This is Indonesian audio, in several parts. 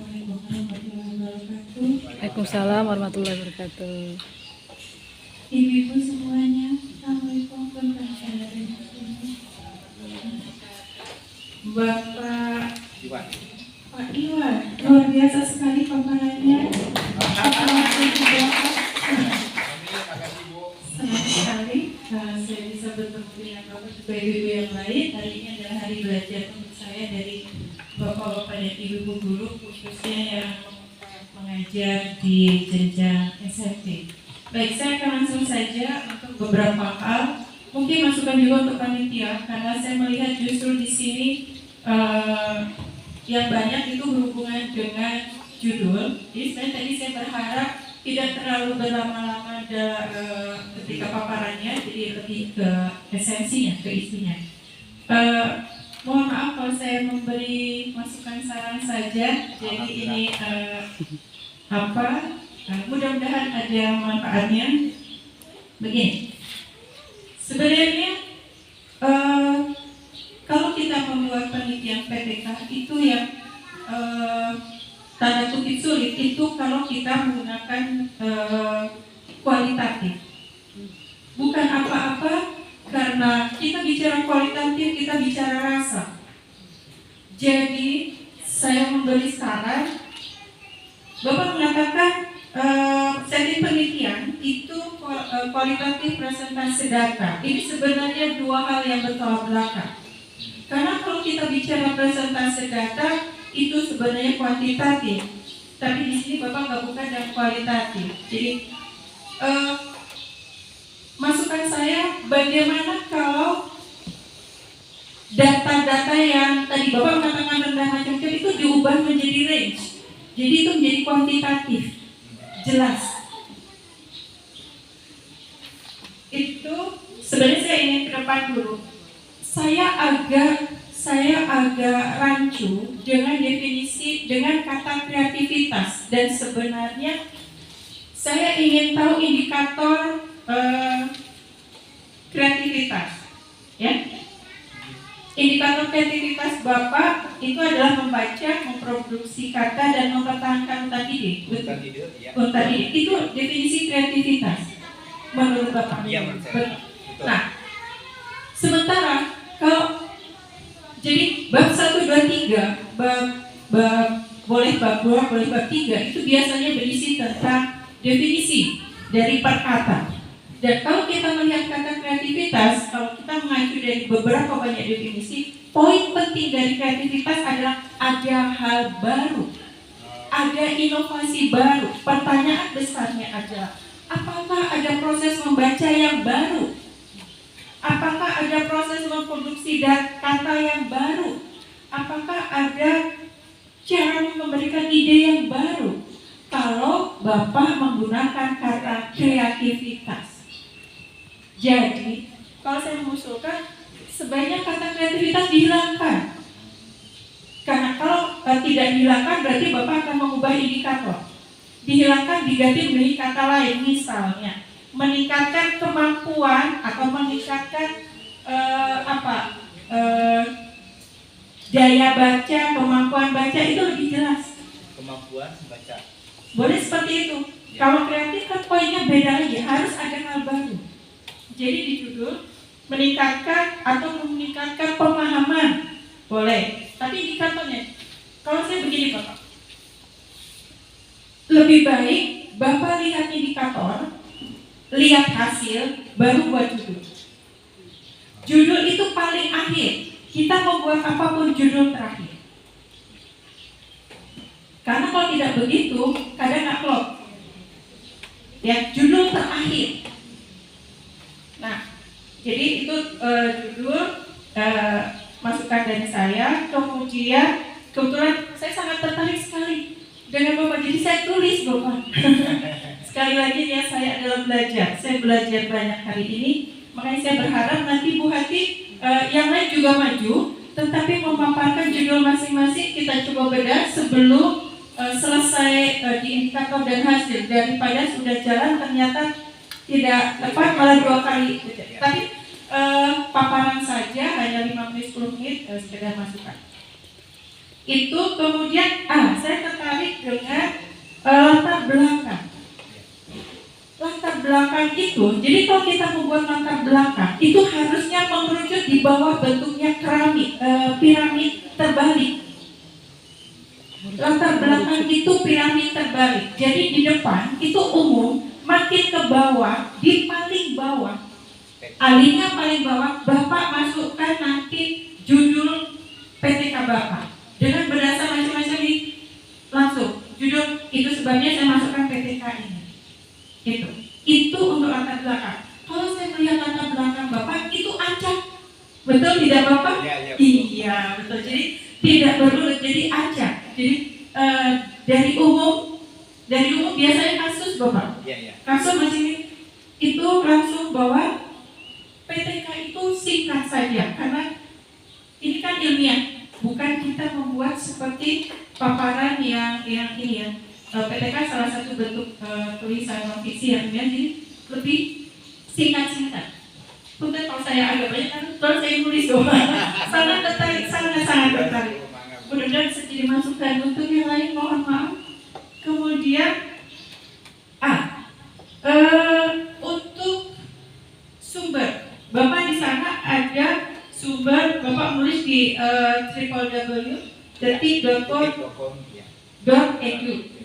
Assalamualaikum warahmatullahi wabarakatuh. Waalaikumsalam warahmatullahi wabarakatuh. Ibu-ibu semuanya, Assalamualaikum warahmatullahi wabarakatuh. Bapak Pak Iwan, luar biasa sekali paparannya. Senang sekali saya bisa bertemu dengan Bapak juga ibu-ibu yang lain. Hari ini adalah hari belajar untuk saya dari Bapak-bapak dan ibu-ibu guru, khususnya yang mengajar di jenjang SMP. Baik, saya akan langsung saja untuk beberapa hal. Mungkin masukan juga untuk panitia, karena saya melihat justru di sini yang banyak itu berhubungan dengan judul. Jadi tadi saya berharap tidak terlalu berlama-lama ketika paparannya, jadi lebih ke esensinya, ke isinya. Mohon maaf kalau saya memberi masukan saran saja. Jadi ini mudah-mudahan ada manfaatnya. Begini, sebenarnya kalau kita membuat penelitian PPK itu yang tanda kutip sulit itu kalau kita menggunakan kualitatif. Bukan apa-apa, karena kita bicara kualitatif, kita bicara rasa. Jadi saya memberi saran, Bapak mengatakan setting penelitian itu kualitatif presentasi data. Ini sebenarnya dua hal yang bertolak belakang. Karena kalau kita bicara presentasi data itu sebenarnya kuantitatif, tapi di sini Bapak gabungkan dengan kualitatif. Jadi masukan saya, bagaimana kalau data-data yang tadi Bapak mengatakan rendah macam-macam itu diubah menjadi range. Jadi itu menjadi kuantitatif, jelas. Itu sebenarnya saya ingin ke depan dulu. Saya agak rancu dengan definisi, dengan kata kreativitas, dan sebenarnya saya ingin tahu indikator kreativitas, ya. Indikator kreativitas Bapak itu adalah membaca, memproduksi kata, dan mempertahankan untan ide. Untan ide itu definisi kreativitas menurut Bapak. Iya, menurut saya. Nah, sementara kalau jadi bab 1, 2, 3, boleh bab 2, boleh bab 3 itu biasanya berisi tentang definisi dari perkata. Dan kalau kita melihat kata kreativitas, kalau kita mengacu dari beberapa banyak definisi, poin penting dari kreativitas adalah ada hal baru, ada inovasi baru. Pertanyaan besarnya adalah, apakah ada proses membaca yang baru? Apakah ada proses memproduksi kata yang baru? Apakah ada cara memberikan ide yang baru? Kalau Bapak menggunakan kata kreativitas. Jadi, kalau saya mengusulkan, sebaiknya kata kreativitas dihilangkan. Karena kalau tidak dihilangkan, berarti Bapak akan mengubah indikator. Dihilangkan diganti menjadi kata lain, misalnya meningkatkan kemampuan atau meningkatkan daya baca, kemampuan baca itu lebih jelas. Kemampuan baca. Boleh seperti itu. Ya. Kalau kreatif kan poinnya beda lagi, harus ada hal baru. Jadi di judul meningkatkan atau meningkatkan pemahaman boleh, tapi indikatornya kalau saya begini Bapak, lebih baik Bapak lihat indikator, lihat hasil, baru buat judul. Judul itu paling akhir. Kita mau buat apapun judul terakhir. Karena kalau tidak begitu, kadang nggak klop. Ya, judul terakhir. Nah, jadi itu judul masukan dari saya. Kemudian kebetulan saya sangat tertarik sekali dengan Bapak. Jadi saya tulis Bapak. Sekali lagi ya, saya adalah belajar. Saya belajar banyak hari ini. Makanya saya berharap nanti Bu Hati yang lain juga maju, tetapi memaparkan judul masing-masing. Kita coba bedah sebelum selesai di indikator dan hasil, daripada sudah jalan ternyata tidak tepat malah 2 kali. Tapi paparan saja hanya 5 menit 10 menit sekedar masukan. Itu kemudian saya tertarik dengan latar belakang. Latar belakang itu, jadi kalau kita membuat latar belakang, itu harusnya mengerucut di bawah bentuknya keramik, piramid terbalik. Latar belakang itu piramid terbalik. Jadi di depan itu umum, makin ke bawah, di paling bawah, alihnya paling bawah, Bapak masukkan nanti judul PTK Bapak dengan berdasar macam-macam ini langsung judul itu sebabnya saya masukkan PTK ini. Itu untuk latar belakang. Kalau saya melihat latar belakang Bapak itu acak, betul tidak Bapak? Ya, Iya betul. Jadi tidak perlu jadi acak. Jadi dari umum biasanya kasus Bapak. Ya. Kasus macam ini itu langsung bawa PTK itu singkat saja karena ini kan ilmiah, bukan kita membuat seperti paparan yang ini ya. PTK salah satu bentuk tulisan non fiksi yang jadi lebih singkat. Mungkin kalau saya agak banyak kan, terus saya nulis sangat tertarik. Mudah-mudahan bisa jadi masukan untuk yang lain. Mohon maaf. Kemudian untuk sumber, Bapak di sana ada sumber, Bapak nulis di www.detik.com.edu.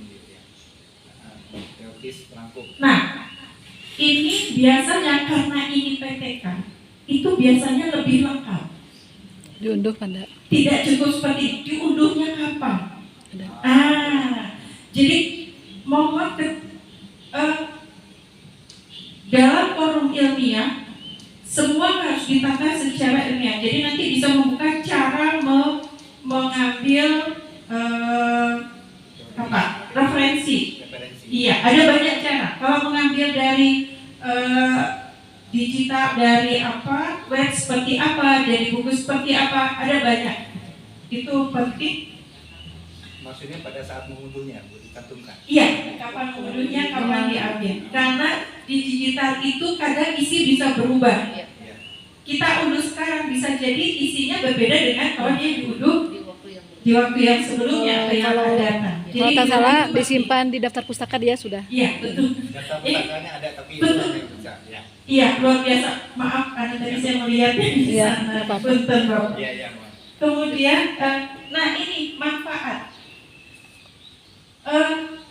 Nah, ini biasanya karena ini PTK, itu biasanya lebih lengkap. Diunduh pada. Tidak cukup seperti ini. Diunduhnya kapan? Ada. Jadi mohon dalam forum ilmiah semua harus ditata secara ilmiah. Jadi nanti bisa membuka cara mengambil referensi. Iya, ada banyak cara. Kalau mengambil dari digital, dari web seperti apa, dari buku seperti apa, ada banyak. Itu penting. Maksudnya pada saat mengunduhnya, dicantumkan. Iya, kapan mengunduhnya, kapan diambil. Karena di digital itu kadang isi bisa berubah. Kita unduh sekarang bisa jadi isinya berbeda dengan kalau dia diunduh di waktu yang sebelumnya atau yang akan datang. Kalau tak salah disimpan di daftar pustaka dia sudah. Iya, betul. Daftar pustakanya ada tapi Betul. bisa. Ya. Iya, luar biasa. Maaf karena tadi saya melihat di Iya, sana. apa-apa. Punten, Bapak. Iya. Kemudian, nah ini manfaat.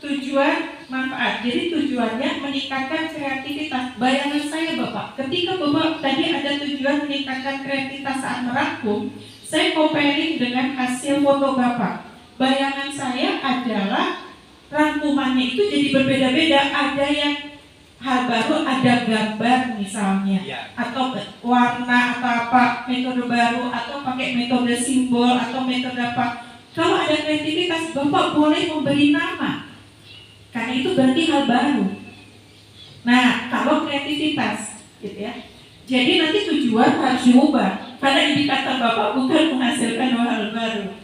Tujuan manfaat. Jadi tujuannya meningkatkan kreativitas. Bayangan saya Bapak, ketika Bapak tadi ada tujuan meningkatkan kreativitas saat merangkum, saya comparing dengan hasil foto Bapak. Bayangan saya adalah rangkumannya itu jadi berbeda-beda. Ada yang hal baru, ada gambar misalnya, atau warna atau apa, metode baru, atau pakai metode simbol atau metode apa. Kalau ada kreativitas, Bapak boleh memberi nama, karena itu berarti hal baru. Nah, kalau kreativitas, gitu ya. Jadi nanti tujuan harus diubah, karena indikator Bapak bukan menghasilkan hal baru.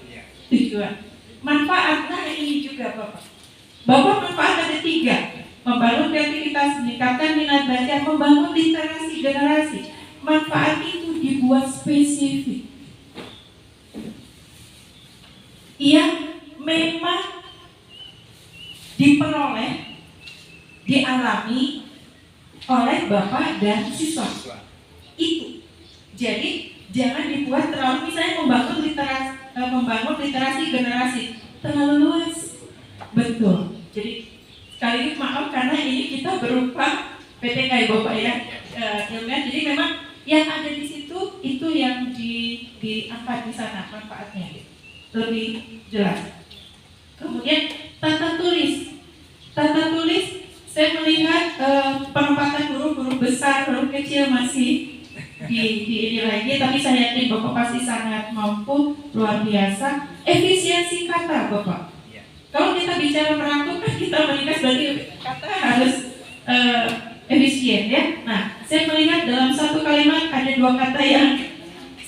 Tujuan, manfaat, nah ini juga Bapak. Bapak manfaat ada 3. Membangun kreativitas, meningkatkan minat baca, membangun literasi generasi. Manfaat itu dibuat spesifik. Yang memang diperoleh, dialami oleh Bapak dan siswa. Itu. Jadi jangan dibuat terlalu, misalnya membangun literasi generasi terlalu luas. Betul. Jadi sekali lagi maaf karena ini kita berupa PTK Bapak ya, ilmiah. Jadi memang yang ada di situ itu yang diangkat di sana manfaatnya lebih jelas. Kemudian tata tulis. Tata tulis saya melihat penempatan huruf besar, huruf kecil masih di ini lagi, tapi saya yakin Bapak pasti sangat mampu, luar biasa. Efisiensi kata Bapak. Kalau kita bicara merangkum kan kita meringkas, berarti kata harus efisien ya. Nah, saya melihat dalam satu kalimat ada 2 kata yang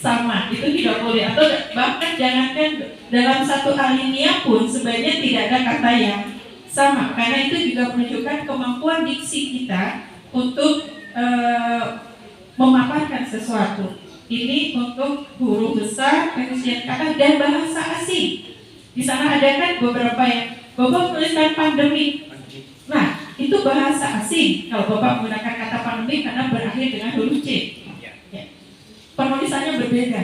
sama, itu tidak boleh. Atau bahkan jangankan dalam satu alinea pun sebenarnya tidak ada kata yang sama, karena itu juga menunjukkan kemampuan diksi kita untuk memaparkan sesuatu. Ini untuk huruf besar, efisien kata dan bahasa asing. Di sana ada kan beberapa yang Bapak menuliskan pandemi. Nah, itu bahasa asing. Kalau Bapak menggunakan kata pandemi karena berakhir dengan huruf C. Ya. Penulisannya berbeda.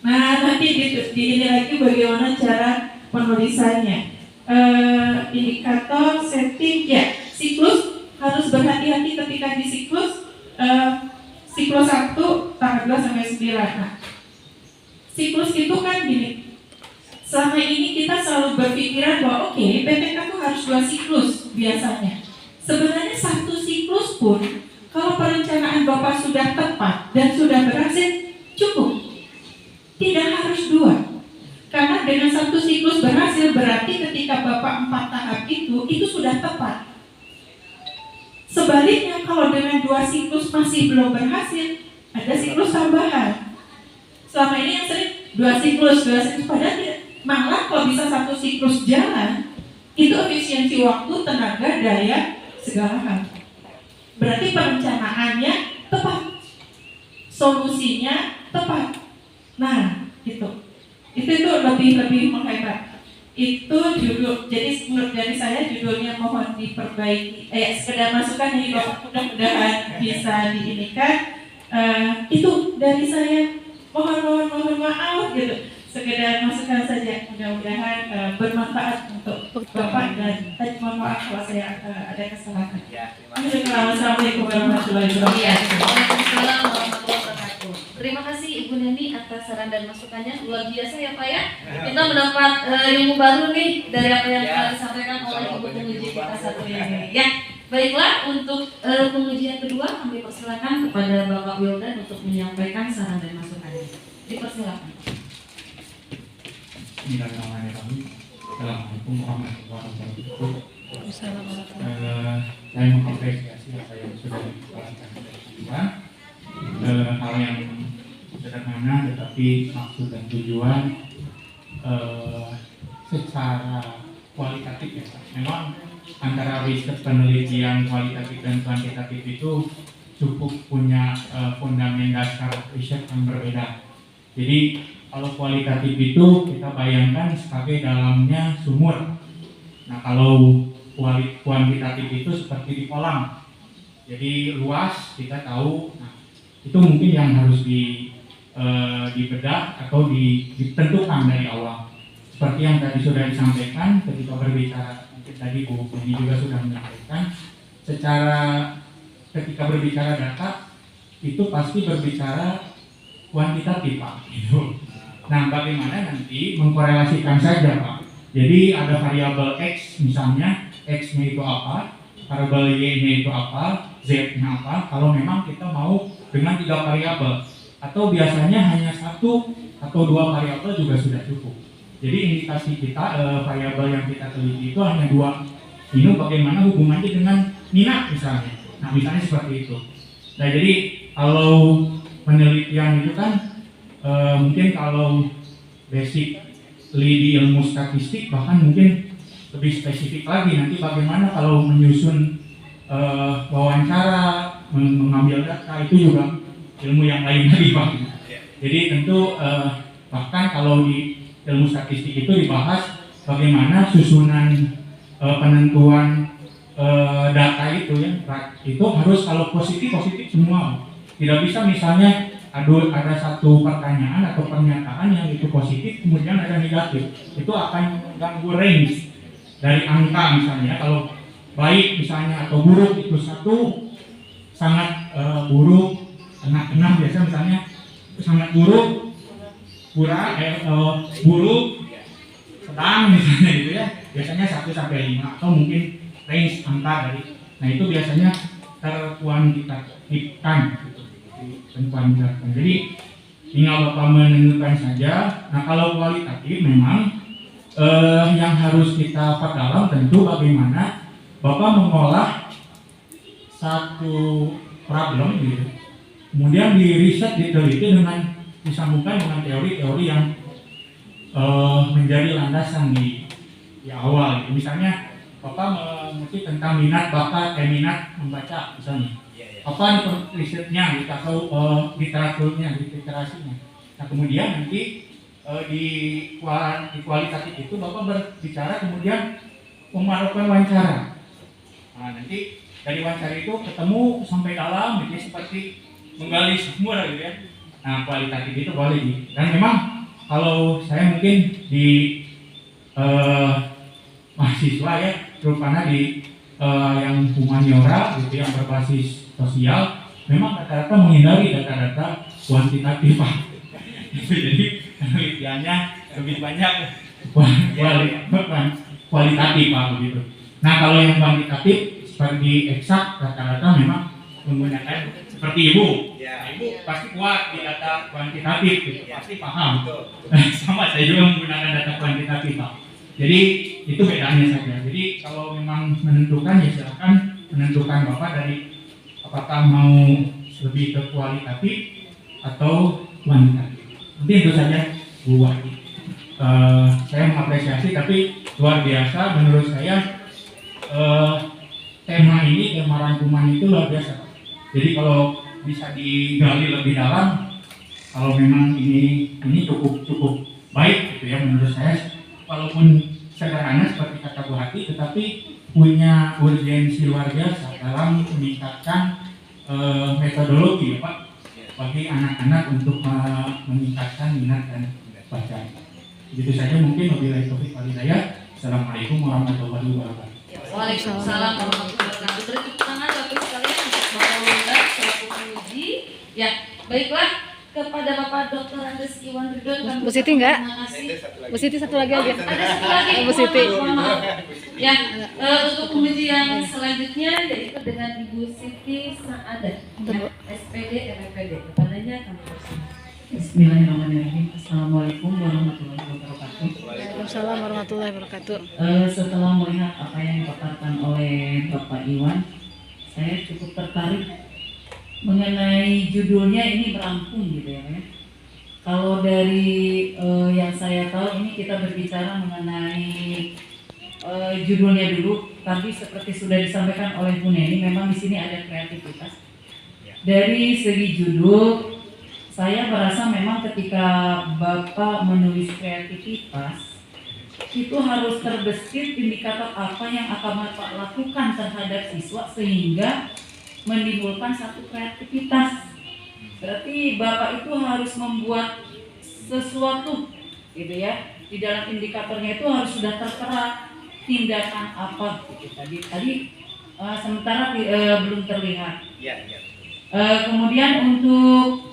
Nah, nanti di ini lagi bagaimana cara penulisannya. Indikator setting ya, siklus harus berhati-hati ketika di siklus. Siklus 1 tanggal 2 sampai 9. Nah, siklus itu kan gini. Selama ini kita selalu berpikiran bahwa oke, PPK itu harus 2 siklus biasanya. Sebenarnya 1 siklus pun kalau perencanaan Bapak sudah tepat dan sudah berhasil cukup. Tidak harus 2. Karena dengan 1 siklus berhasil berarti ketika Bapak 4 tahap itu sudah tepat. Sebaliknya kalau dengan 2 siklus masih belum berhasil, ada siklus tambahan. Selama ini yang sering 2 siklus padahal tidak. Malah kalau bisa 1 siklus jalan, itu efisiensi waktu, tenaga, daya, segala hal. Berarti perencanaannya tepat, solusinya tepat. Nah, itu lebih menghebat. Itu judul. Jadi menurut dari saya judulnya mohon diperbaiki. Sekedar masukan ini mudah-mudahan bisa diinikan. Itu dari saya. Mohon maaf gitu. Sekedar masukan saja, mudah-mudahan bermanfaat untuk Bapak dan mohon maaf kalau saya ada kesalahan. Assalamualaikum warahmatullahi wabarakatuh. Waalaikumsalam warahmatullahi wabarakatuh. Terima kasih Ibu Neni atas saran dan masukannya, luar biasa ya Pak ya. Kita mendapat ilmu baru nih dari apa yang disampaikan oleh Ibu penguji kita satu ini. Ya, baiklah untuk pengujian kedua kami persilakan kepada Bapak Wildan untuk menyampaikan saran dan masukannya. Dipersilakan. Bismillahirrahmanirrahim. Assalamualaikum warahmatullahi wabarakatuh. Saya mengapresiasi apa yang sudah dijelaskan oleh Iwan. Hal yang sederhana tetapi maksud dan tujuan secara kualitatif ya. Memang antara riset penelitian kualitatif dan kuantitatif itu cukup punya fundament dasar riset yang berbeda. Jadi kalau kualitatif itu kita bayangkan sebagai dalamnya sumur. Nah kalau kuantitatif itu seperti di kolam. Jadi luas kita tahu. Nah, itu mungkin yang harus dibedah atau ditentukan dari awal. Seperti yang tadi sudah disampaikan ketika berbicara, mungkin tadi Bu ini juga sudah menyampaikan. Secara ketika berbicara data itu pasti berbicara kuantitatif Pak. Gitu. Nah, bagaimana nanti mengkorelasikan saja Pak. Jadi ada variabel X misalnya, X-nya itu apa, variabel Y-nya itu apa, Z-nya apa. Kalau memang kita mau dengan 3 variabel, atau biasanya hanya 1 atau 2 variabel juga sudah cukup. Jadi indikasi kita variabel yang kita teliti itu hanya 2. Ini bagaimana hubungannya dengan minat misalnya. Nah, misalnya seperti itu. Nah, jadi kalau penelitian itu kan mungkin kalau basic di ilmu statistik bahkan mungkin lebih spesifik lagi nanti bagaimana kalau menyusun wawancara, mengambil data itu juga ilmu yang lain lagi Pak. Jadi tentu bahkan kalau di ilmu statistik itu dibahas bagaimana susunan penentuan data itu ya, itu harus kalau positif semua. Tidak bisa misalnya ada satu pertanyaan atau pernyataan yang itu positif kemudian ada negatif, itu akan mengganggu range dari angka misalnya. Kalau baik misalnya atau buruk itu satu, sangat buruk, tengah-tengah biasa misalnya sangat buruk, buruk, sedang misalnya gitu ya, biasanya 1 sampai 5 atau mungkin range angka dari. Nah itu biasanya terkuantitatifkan gitu. Jadi tinggal Bapak menentukan saja. Nah kalau kualitatif memang yang harus kita perdalam tentu bagaimana Bapak mengolah satu problem gitu, kemudian di riset diteliti dengan disambungkan dengan teori-teori yang menjadi landasan di awal gitu. Misalnya Bapak mengerti tentang minat bakat, minat membaca misalnya. Apa risetnya gitu, atau literaturnya, literasinya. Nah kemudian nanti di kualitatif itu Bapak berbicara kemudian melakukan wawancara. Nah, nanti dari wawancara itu ketemu sampai dalam, jadi seperti menggali semua gitu ya. Nah, kualitatif itu boleh dan memang kalau saya mungkin di mahasiswa ya, terutama di yang humaniora gitu yang berbasis sosial, memang rata-rata menghindari data-data kuantitatif Pak. Jadi penelitiannya lebih banyak kualitatif Pak begitu. Nah kalau yang kuantitatif seperti eksak rata-rata memang menggunakan seperti ibu. Ya. Ibu pasti kuat di data kuantitatif, gitu. Pasti paham. Betul. Sama saya juga menggunakan data kuantitatif Pak. Jadi itu bedanya saja. Jadi kalau memang menentukan ya silakan menentukan Bapak dari apakah mau lebih ke kualitatif atau kuantitatif. Nanti itu saja Bu Wati. Saya mengapresiasi tapi luar biasa menurut saya tema rangkuman itu luar biasa. Jadi kalau bisa digali lebih dalam, kalau memang ini cukup baik gitu ya menurut saya, walaupun sederhana seperti kata Bu Hati, tetapi punya urgensi luar biasa dalam meningkatkan metodologi ya Pak bagi anak-anak untuk meningkatkan minat dan baca. Begitu saja mungkin. Wabillahi taufiq wal hidayah. Assalamualaikum warahmatullahi wabarakatuh. Waalaikumsalam warahmatullahi wabarakatuh. Beri tepuk tangan Bapak sekalian untuk Bapak Wenda selaku penguji. Ya, baiklah kepada Bapak Dr. Andes Iwan Ridwan. Bu Siti enggak? Terima kasih. Bu Siti satu lagi aja. Ada satu lagi. Bu Siti. Mohon maaf. Ya, untuk penguji yang selanjutnya yaitu dengan Ibu Siti Saadah, ya, SPD RPD. Kepadanya kami persilakan. Bismillahirrahmanirrahim. Assalamualaikum warahmatullahi wabarakatuh. Waalaikumsalam warahmatullahi wabarakatuh. Setelah melihat apa yang dipaparkan oleh Bapak Iwan, saya cukup tertarik mengenai judulnya. Ini berangkum gitu ya. Kalau dari yang saya tahu ini kita berbicara mengenai judulnya dulu. Tapi seperti sudah disampaikan oleh Bu Neni, memang di sini ada kreativitas. Dari segi judul, saya merasa memang ketika Bapak menulis kreativitas itu harus terbesit indikator apa yang akan Bapak lakukan terhadap siswa sehingga menimbulkan satu kreativitas. Berarti Bapak itu harus membuat sesuatu gitu ya. Di dalam indikatornya itu harus sudah tertera tindakan apa gitu. Tadi sementara belum terlihat. Ya. Kemudian untuk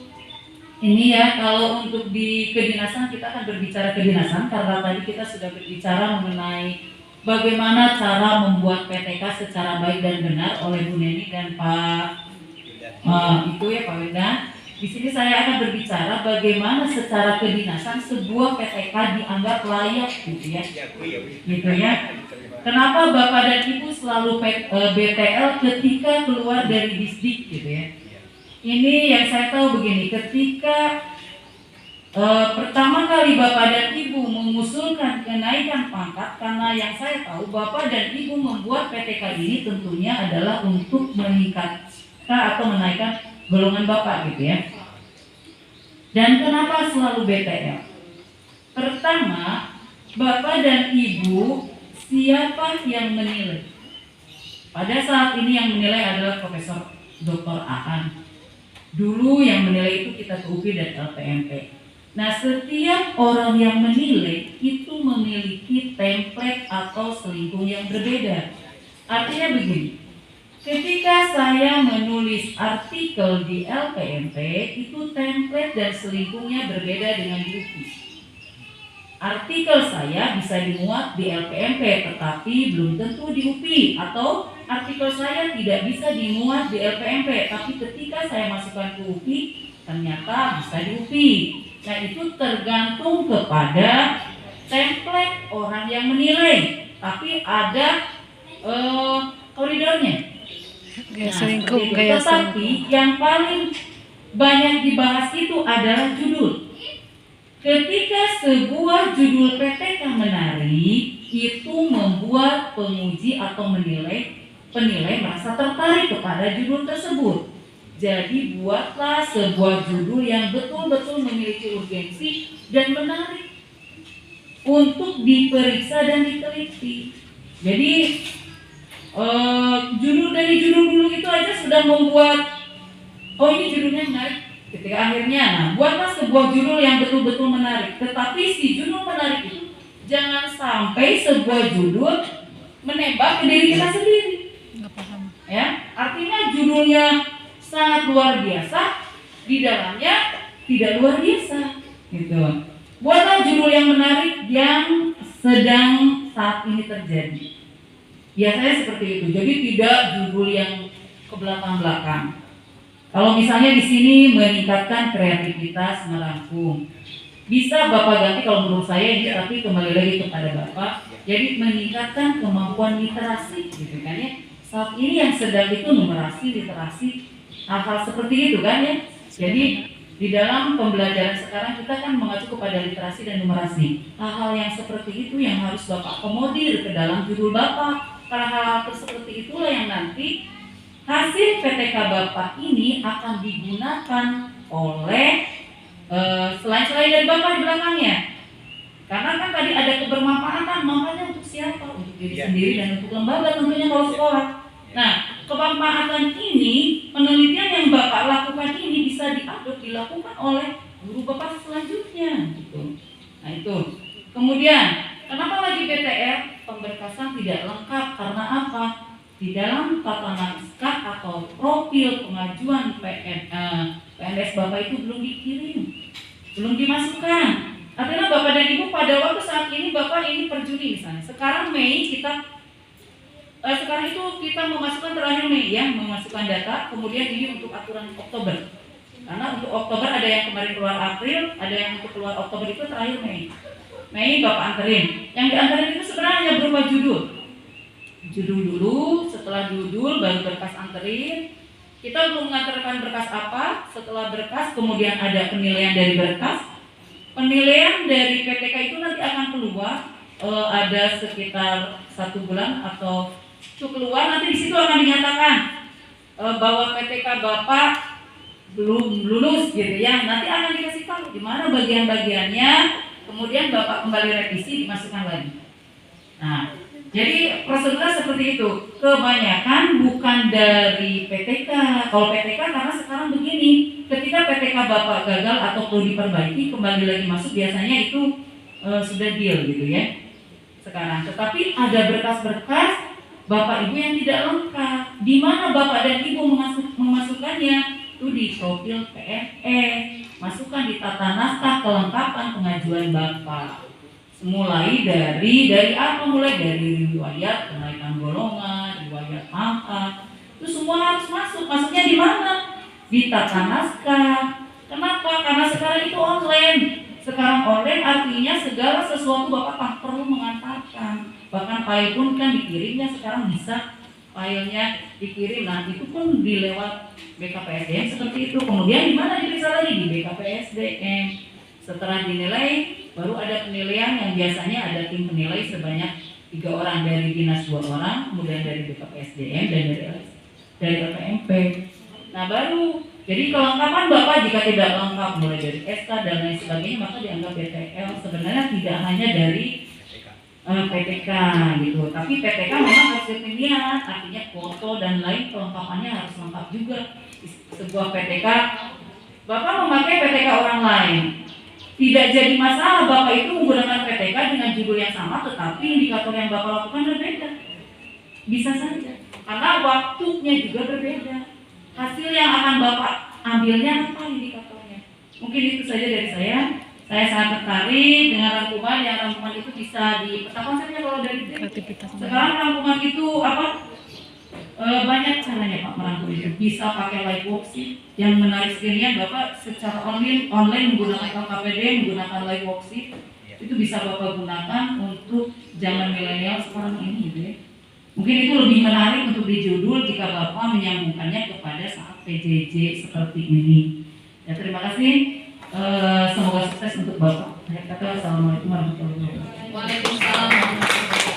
ini ya, kalau untuk di kedinasan kita akan berbicara kedinasan karena tadi kita sudah berbicara mengenai bagaimana cara membuat PTK secara baik dan benar oleh Bu Neni dan Pak itu ya Pak Wenda. Di sini saya akan berbicara bagaimana secara kedinasan sebuah PTK dianggap layak gitu ya. Gitu ya. Kenapa Bapak dan Ibu selalu BTL ketika keluar dari Disdik gitu ya. Ini yang saya tahu begini, ketika pertama kali Bapak dan Ibu mengusulkan kenaikan pangkat, karena yang saya tahu Bapak dan Ibu membuat PTK ini tentunya adalah untuk meningkatkan atau menaikkan golongan Bapak gitu ya. Dan kenapa selalu BTL? Pertama, Bapak dan Ibu siapa yang menilai? Pada saat ini yang menilai adalah Profesor Dr. Aan. Dulu yang menilai itu kita ke UPI dan LPMP. Nah, setiap orang yang menilai itu memiliki template atau selingkuh yang berbeda. Artinya begini, ketika saya menulis artikel di LPMP, itu template dan selingkuhnya berbeda dengan di UPI. Artikel saya bisa dimuat di LPMP, tetapi belum tentu di UPI, atau artikel saya tidak bisa dimuat di LPMP, tapi ketika saya masukkan ke UPI, ternyata bisa di UPI. Nah, itu tergantung kepada template orang yang menilai, tapi ada koridornya. Gaya Nah, selingkuh, seperti itu. gaya Tetapi selingkuh. yang paling banyak dibahas itu adalah judul. Ketika sebuah judul PTK menarik, itu membuat penguji atau penilai merasa tertarik kepada judul tersebut. Jadi buatlah sebuah judul yang betul-betul memiliki urgensi dan menarik untuk diperiksa dan diteliti. Jadi judul dari judul dulu itu aja sudah membuat ini judulnya menarik. Ketika akhirnya, nah buatlah sebuah judul yang betul-betul menarik. Tetapi si judul menarik itu jangan sampai sebuah judul menembak ke diri kita sendiri. Nggak paham. Ya, artinya judulnya sangat luar biasa, di dalamnya tidak luar biasa, gitu. Buatlah judul yang menarik yang sedang saat ini terjadi. Biasanya seperti itu. Jadi tidak judul yang ke belakang-belakang. Kalau misalnya di sini meningkatkan kreativitas merangkum, bisa Bapak ganti kalau menurut saya ini, tapi kembali lagi kepada Bapak. Jadi meningkatkan kemampuan literasi, gitu kan ya. Saat ini yang sedang itu numerasi, literasi, hal-hal seperti itu kan ya. Jadi di dalam pembelajaran sekarang kita kan mengacu kepada literasi dan numerasi. Hal-hal yang seperti itu yang harus Bapak akomodir ke dalam judul Bapak. Karena hal-hal seperti itulah yang nanti hasil PTK Bapak ini akan digunakan oleh selain dari Bapak di belakangnya. Karena kan tadi ada kebermanfaatan, makanya untuk siapa? Untuk diri sendiri dan untuk lembaga tentunya kalau sekolah. Nah, kebermanfaatan ini, penelitian yang Bapak lakukan ini bisa dilakukan oleh guru Bapak selanjutnya. Gitu. Nah itu. Kemudian, kenapa lagi BTR? Pemberkasan tidak lengkap karena apa? Di dalam tata naskah atau profil pengajuan PNS Bapak itu belum dikirim, belum dimasukkan. Artinya Bapak dan Ibu pada waktu saat ini Bapak ini per Juni misalnya. Sekarang Mei sekarang itu kita memasukkan terakhir Mei ya, memasukkan data. Kemudian ini untuk aturan Oktober. Karena untuk Oktober ada yang kemarin keluar April, ada yang untuk keluar Oktober itu terakhir Mei. Mei Bapak anterin. Yang dianterin itu sebenarnya berupa judul. Judul dulu, setelah judul baru berkas anterin. Kita belum mengantarkan berkas apa, setelah berkas kemudian ada penilaian dari berkas. Penilaian dari PTK itu nanti akan keluar ada sekitar 1 bulan atau itu keluar, nanti di situ akan dinyatakan bahwa PTK Bapak belum lulus gitu ya. Nanti akan dikasih tahu di mana bagian-bagiannya, kemudian Bapak kembali revisi dimasukkan lagi. Nah, jadi prosedurnya seperti itu. Kebanyakan bukan dari PTK. Kalau PTK karena sekarang begini, ketika PTK Bapak gagal atau perlu diperbaiki, kembali lagi masuk biasanya itu sudah deal gitu ya. Sekarang, tetapi ada berkas-berkas Bapak Ibu yang tidak lengkap. Di mana Bapak dan Ibu memasukkannya? Itu di profil PNS, masukkan di tata naskah kelengkapan pengajuan Bapak. Mulai dari apa? Mulai dari riwayat kenaikan golongan, riwayat pangkat, itu semua harus masuk. Masuknya di mana? Di tata naskah. Kenapa? Karena sekarang itu online. Sekarang online artinya segala sesuatu Bapak tak perlu mengantarkan. Bahkan file pun kan dikirimnya sekarang bisa filenya dikirim. Nah itu pun dilewat BKPSDM seperti itu. Kemudian di mana diperiksa lagi? Di BKPSDM. Setelah dinilai, baru ada penilaian yang biasanya ada tim penilai sebanyak 3 orang, dari dinas 2 orang, kemudian dari BKPSDM dan dari LPMP. Nah baru, jadi kelengkapan Bapak jika tidak lengkap mulai dari SK dan lain sebagainya maka dianggap BTL. Sebenarnya tidak hanya dari PTK gitu, tapi PTK memang harus dilihat, artinya foto dan lain kelengkapannya harus lengkap juga. Sebuah PTK, Bapak memakai PTK orang lain, tidak jadi masalah Bapak itu menggunakan PTK dengan judul yang sama, tetapi indikator yang Bapak lakukan berbeda. Bisa saja, karena waktunya juga berbeda. Hasil yang akan Bapak ambilnya apa indikatornya? Mungkin itu saja dari saya. Saya sangat tertarik dengan rangkuman, yang rangkuman itu bisa dipetakan saja kalau dari sekarang rangkuman itu apa? Banyak caranya Pak merangkum itu. Bisa pakai live worksheet. Yang menarik sekalian Bapak secara online menggunakan LKPD, menggunakan live worksheet. Itu bisa Bapak gunakan untuk zaman milenial sekarang ini gitu ya. Mungkin itu lebih menarik untuk dijudul jika Bapak menyambungkannya kepada saat PJJ seperti ini. Ya terima kasih. Semoga sukses untuk Bapak. Saya kata assalamualaikum warahmatullahi wabarakatuh. Waalaikumsalam.